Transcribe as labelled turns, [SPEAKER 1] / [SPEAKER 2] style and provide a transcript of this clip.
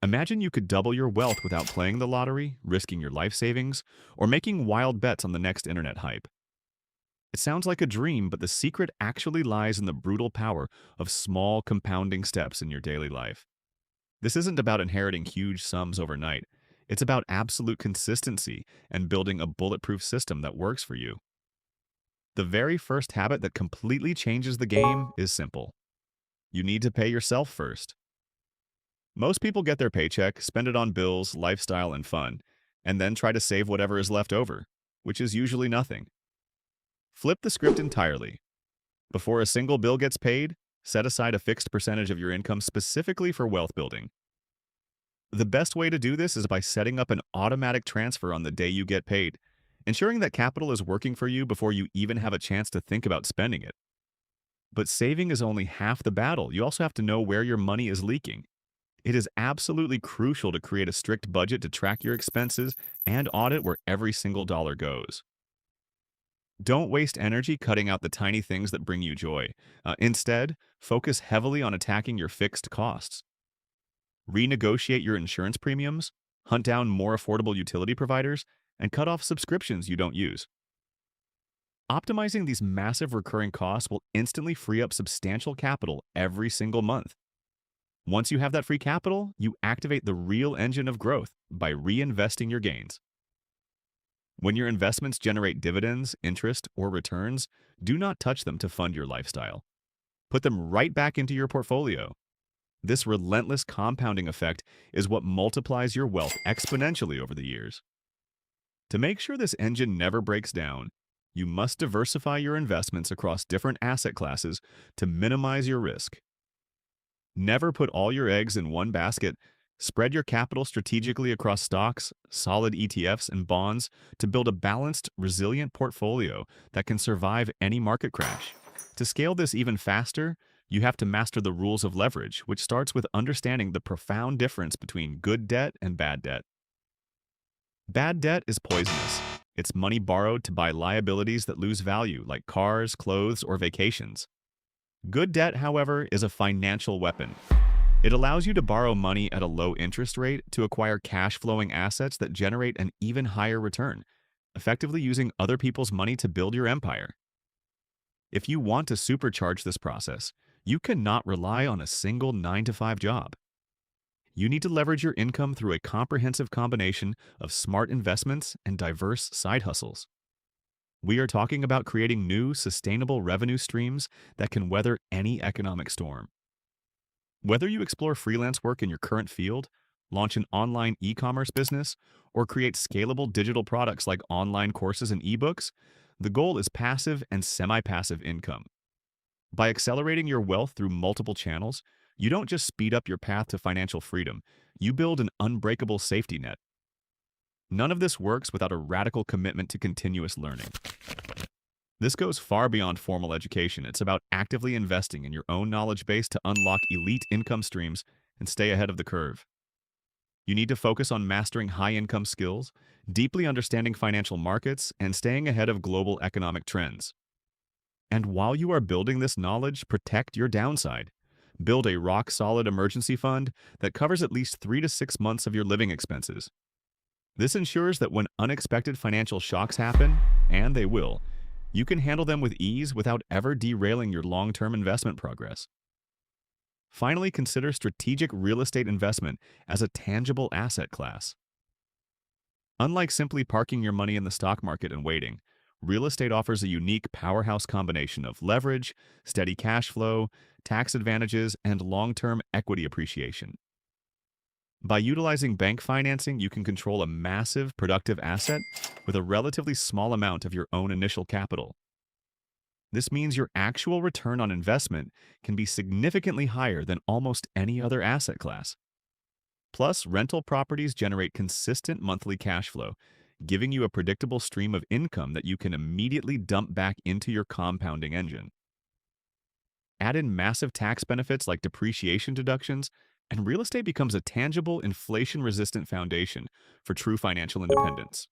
[SPEAKER 1] Imagine you could double your wealth without playing the lottery, risking your life savings, or making wild bets on the next internet hype. It sounds like a dream, but the secret actually lies in the brutal power of small compounding steps in your daily life. This isn't about inheriting huge sums overnight. It's about absolute consistency and building a bulletproof system that works for you. The very first habit that completely changes the game is simple. You need to pay yourself first. Most people get their paycheck, spend it on bills, lifestyle, and fun, and then try to save whatever is left over, which is usually nothing. Flip the script entirely. Before a single bill gets paid, set aside a fixed percentage of your income specifically for wealth building. The best way to do this is by setting up an automatic transfer on the day you get paid, ensuring that capital is working for you before you even have a chance to think about spending it. But saving is only half the battle. You also have to know where your money is leaking. It is absolutely crucial to create a strict budget to track your expenses and audit where every single dollar goes. Don't waste energy cutting out the tiny things that bring you joy. Instead, focus heavily on attacking your fixed costs. Renegotiate your insurance premiums, hunt down more affordable utility providers, and cut off subscriptions you don't use. Optimizing these massive recurring costs will instantly free up substantial capital every single month. Once you have that free capital, you activate the real engine of growth by reinvesting your gains. When your investments generate dividends, interest, or returns, do not touch them to fund your lifestyle. Put them right back into your portfolio. This relentless compounding effect is what multiplies your wealth exponentially over the years. To make sure this engine never breaks down, you must diversify your investments across different asset classes to minimize your risk. Never put all your eggs in one basket. Spread your capital strategically across stocks, solid ETFs, and bonds to build a balanced, resilient portfolio that can survive any market crash. To scale this even faster, you have to master the rules of leverage, which starts with understanding the profound difference between good debt and bad debt. Bad debt is poisonous. It's money borrowed to buy liabilities that lose value, like cars, clothes, or vacations. Good debt, however, is a financial weapon. It allows you to borrow money at a low interest rate to acquire cash-flowing assets that generate an even higher return, effectively using other people's money to build your empire. If you want to supercharge this process, you cannot rely on a single 9-to-5 job. You need to leverage your income through a comprehensive combination of smart investments and diverse side hustles. We are talking about creating new, sustainable revenue streams that can weather any economic storm. Whether you explore freelance work in your current field, launch an online e-commerce business, or create scalable digital products like online courses and ebooks, the goal is passive and semi-passive income. By accelerating your wealth through multiple channels, you don't just speed up your path to financial freedom, you build an unbreakable safety net. None of this works without a radical commitment to continuous learning. This goes far beyond formal education. It's about actively investing in your own knowledge base to unlock elite income streams and stay ahead of the curve. You need to focus on mastering high-income skills, deeply understanding financial markets, and staying ahead of global economic trends. And while you are building this knowledge, protect your downside. Build a rock-solid emergency fund that covers at least 3 to 6 months of your living expenses. This ensures that when unexpected financial shocks happen, and they will, you can handle them with ease without ever derailing your long-term investment progress. Finally, consider strategic real estate investment as a tangible asset class. Unlike simply parking your money in the stock market and waiting, real estate offers a unique powerhouse combination of leverage, steady cash flow, tax advantages, and long-term equity appreciation. By utilizing bank financing, you can control a massive, productive asset with a relatively small amount of your own initial capital. This means your actual return on investment can be significantly higher than almost any other asset class. Plus, rental properties generate consistent monthly cash flow, giving you a predictable stream of income that you can immediately dump back into your compounding engine. Add in massive tax benefits like depreciation deductions, and real estate becomes a tangible, inflation-resistant foundation for true financial independence.